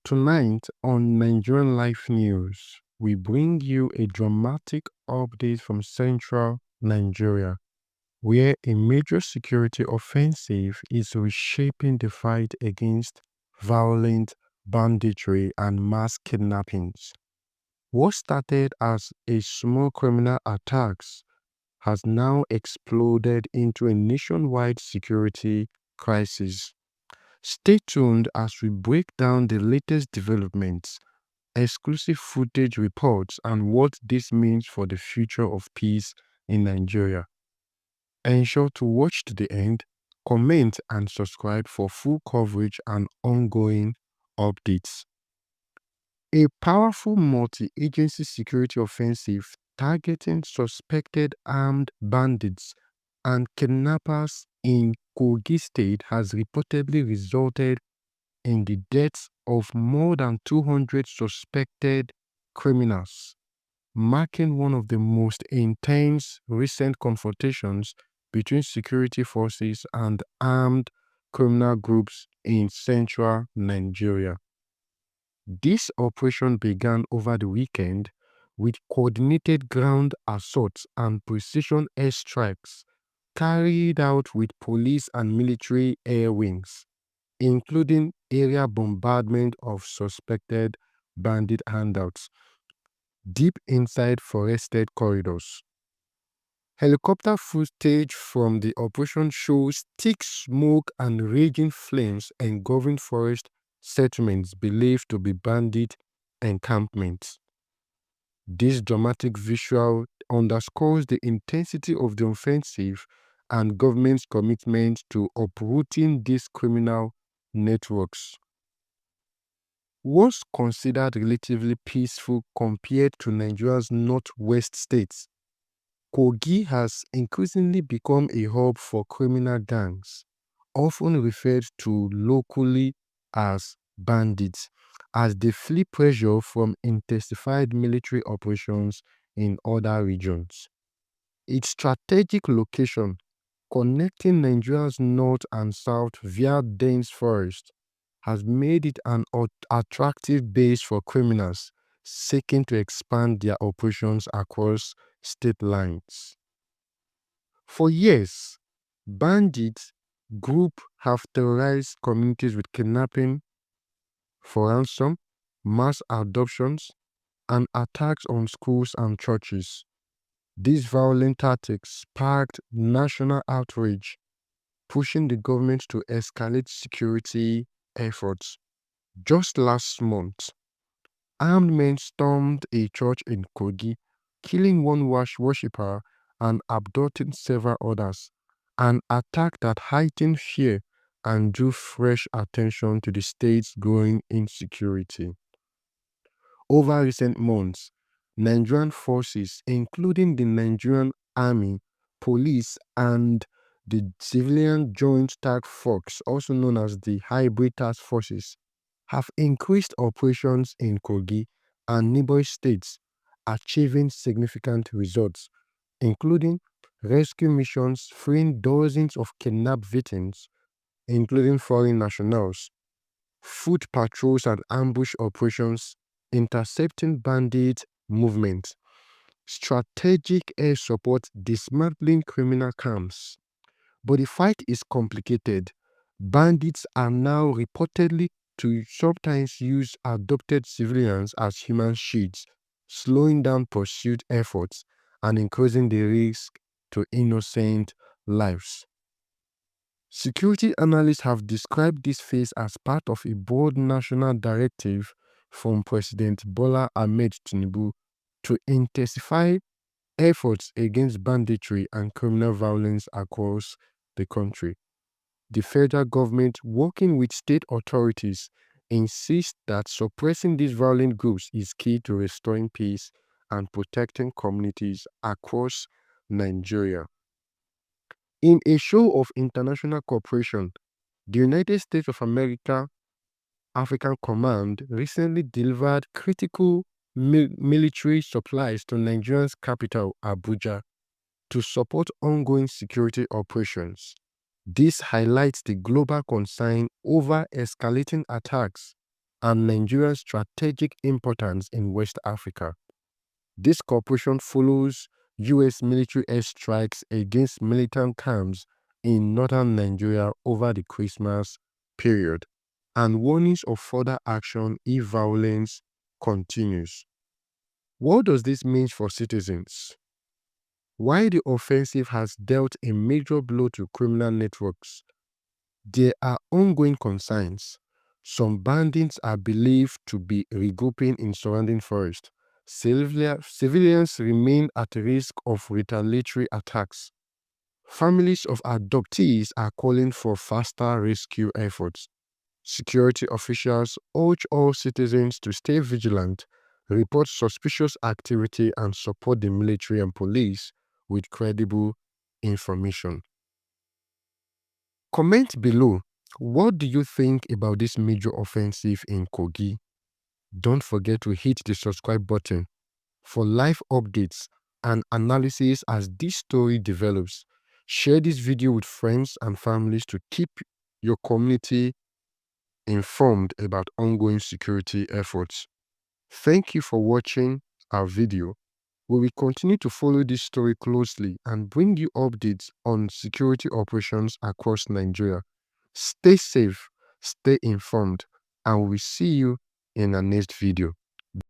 Tonight on Nigerian Life News, we bring you a dramatic update from central Nigeria, where a major security offensive is reshaping the fight against violent banditry and mass kidnappings. What started as a small criminal attacks has now exploded into a nationwide security crisis. Stay tuned as we break down the latest developments, exclusive footage reports, and what this means for the future of peace in Nigeria. Ensure to watch to the end, comment, and subscribe for full coverage and ongoing updates. A powerful multi-agency security offensive targeting suspected armed bandits and kidnappers in Kogi State has reportedly resulted in the deaths of more than 200 suspected criminals, marking one of the most intense recent confrontations between security forces and armed criminal groups in central Nigeria. This operation began over the weekend with coordinated ground assaults and precision airstrikes carried out with police and military air wings, including area bombardment of suspected bandit hangouts deep inside forested corridors. Helicopter footage from the operation shows thick smoke and raging flames engulfing forest settlements believed to be bandit encampments. This dramatic visual underscores the intensity of the offensive and government's commitment to uprooting these criminal networks. Once considered relatively peaceful compared to Nigeria's northwest states, Kogi has increasingly become a hub for criminal gangs, often referred to locally as bandits, as they flee pressure from intensified military operations in other regions. Its strategic location, connecting Nigeria's north and south via dense forest, has made it an attractive base for criminals seeking to expand their operations across state lines. For years, bandits groups have terrorized communities with kidnapping for ransom, mass abductions, and attacks on schools and churches. These violent tactics sparked national outrage, pushing the government to escalate security efforts. Just last month, armed men stormed a church in Kogi, killing one worshipper and abducting several others, an attack that heightened fear and drew fresh attention to the state's growing insecurity. Over recent months, Nigerian forces, including the Nigerian Army, Police, and the Civilian Joint Task Force, also known as the Hybrid Task Forces, have increased operations in Kogi and neighboring states, achieving significant results, including rescue missions freeing dozens of kidnapped victims, including foreign nationals, foot patrols and ambush operations, intercepting bandit movements, strategic air support dismantling criminal camps. But the fight is complicated. Bandits are now reportedly to sometimes use abducted civilians as human shields, slowing down pursuit efforts and increasing the risk to innocent lives. Security analysts have described this phase as part of a bold national directive from President Bola Ahmed Tinubu to intensify efforts against banditry and criminal violence across the country. The federal government, working with state authorities, insists that suppressing these violent groups is key to restoring peace and protecting communities across Nigeria. In a show of international cooperation, the United States of America African Command recently delivered critical military supplies to Nigeria's capital, Abuja, to support ongoing security operations. This highlights the global concern over escalating attacks and Nigeria's strategic importance in West Africa. This cooperation follows U.S. military airstrikes against militant camps in northern Nigeria over the Christmas period, and warnings of further action if violence continues. What does this mean for citizens? While the offensive has dealt a major blow to criminal networks, there are ongoing concerns. Some bandits are believed to be regrouping in surrounding forests. Civilians remain at risk of retaliatory attacks. Families of abductees are calling for faster rescue efforts. Security officials urge all citizens to stay vigilant, report suspicious activity, and support the military and police with credible information. Comment below, what do you think about this major offensive in Kogi? Don't forget to hit the subscribe button for live updates and analysis as this story develops. Share this video with friends and families to keep your community informed about ongoing security efforts. Thank you for watching our video. We will continue to follow this story closely and bring you updates on security operations across Nigeria. Stay safe, stay informed, and we will see you in our next video.